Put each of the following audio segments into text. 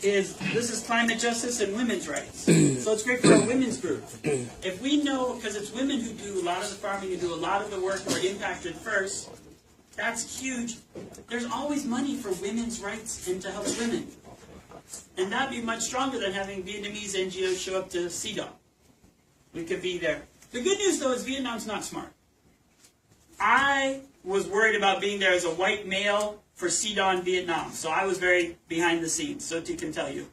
is this is climate justice and women's rights. So it's great for our women's group. If we know, because it's women who do a lot of the farming, who do a lot of the work, who are impacted first, that's huge. There's always money for women's rights and to help women. And that'd be much stronger than having Vietnamese NGOs show up to CEDAW. We could be there. The good news, though, is Vietnam's not smart. I was worried about being there as a white male for CEDAW in Vietnam, so I was very behind the scenes, so T can tell you.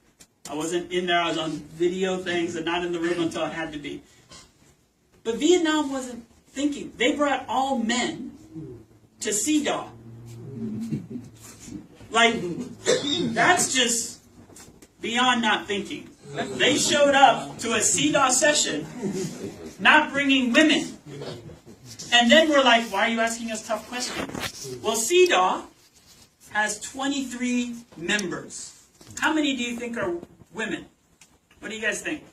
I wasn't in there, I was on video things and not in the room until I had to be. But Vietnam wasn't thinking. They brought all men to CEDAW. Like, that's just beyond not thinking. They showed up to a CEDAW session not bringing women. And then we're like, why are you asking us tough questions? Well, CEDAW has 23 members. How many do you think are women? What do you guys think?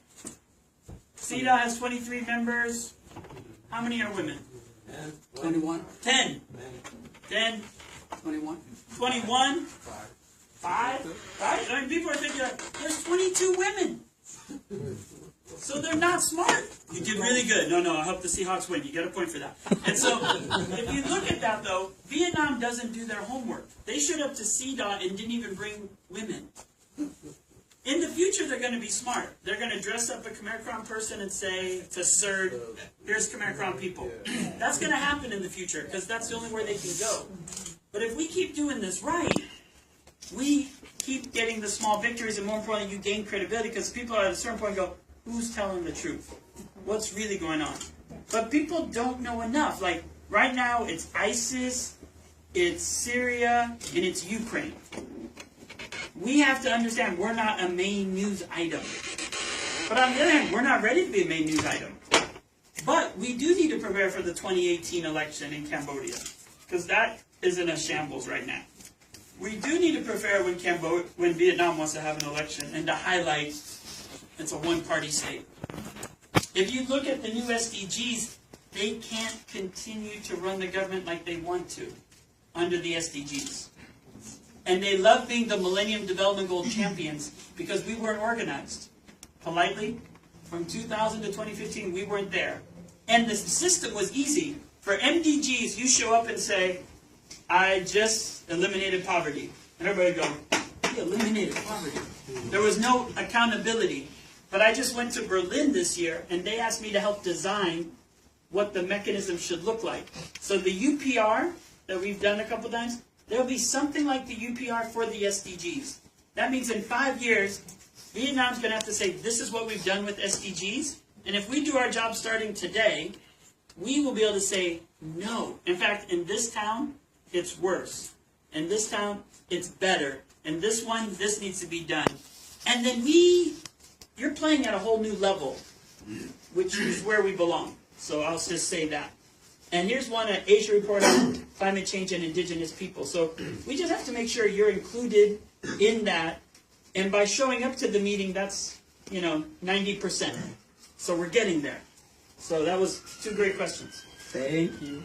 CEDAW has 23 members. How many are women? 21. 10. 10. 21. 21. 5. Right? I mean, people are thinking, like, there's 22 women. So they're not smart. You did really good. No, I hope the Seahawks win. You get a point for that. And so, if you look at that, though, Vietnam doesn't do their homework. They showed up to CEDAW and didn't even bring women. In the future, they're going to be smart. They're going to dress up a Khmer-Krom person and say to CERD, here's Khmer-Krom people. That's going to happen in the future, because that's the only way they can go. But if we keep doing this right, we keep getting the small victories, and more importantly, you gain credibility, because people at a certain point go, who's telling the truth? What's really going on? But people don't know enough. Like, right now, it's ISIS, it's Syria, and it's Ukraine. We have to understand we're not a main news item. But on the other hand, we're not ready to be a main news item. But we do need to prepare for the 2018 election in Cambodia, because that is in a shambles right now. We do need to prepare when Vietnam wants to have an election and to highlight it's a one-party state. If you look at the new SDGs, they can't continue to run the government like they want to under the SDGs. And they love being the Millennium Development Goal champions because we weren't organized. Politely, from 2000 to 2015, we weren't there. And the system was easy. For MDGs, you show up and say, I just eliminated poverty. And everybody would go, he eliminated poverty. There was no accountability. But I just went to Berlin this year, and they asked me to help design what the mechanism should look like. So the UPR that we've done a couple times, there will be something like the UPR for the SDGs. That means in 5 years, Vietnam's going to have to say, this is what we've done with SDGs. And if we do our job starting today, we will be able to say no. In fact, in this town, it's worse. In this town, it's better. In this one, this needs to be done. And then you're playing at a whole new level, which is where we belong. So I'll just say that. And here's one, an Asia report on climate change and indigenous people. So we just have to make sure you're included in that. And by showing up to the meeting, that's, 90%. So we're getting there. So that was 2 great questions. Thank you.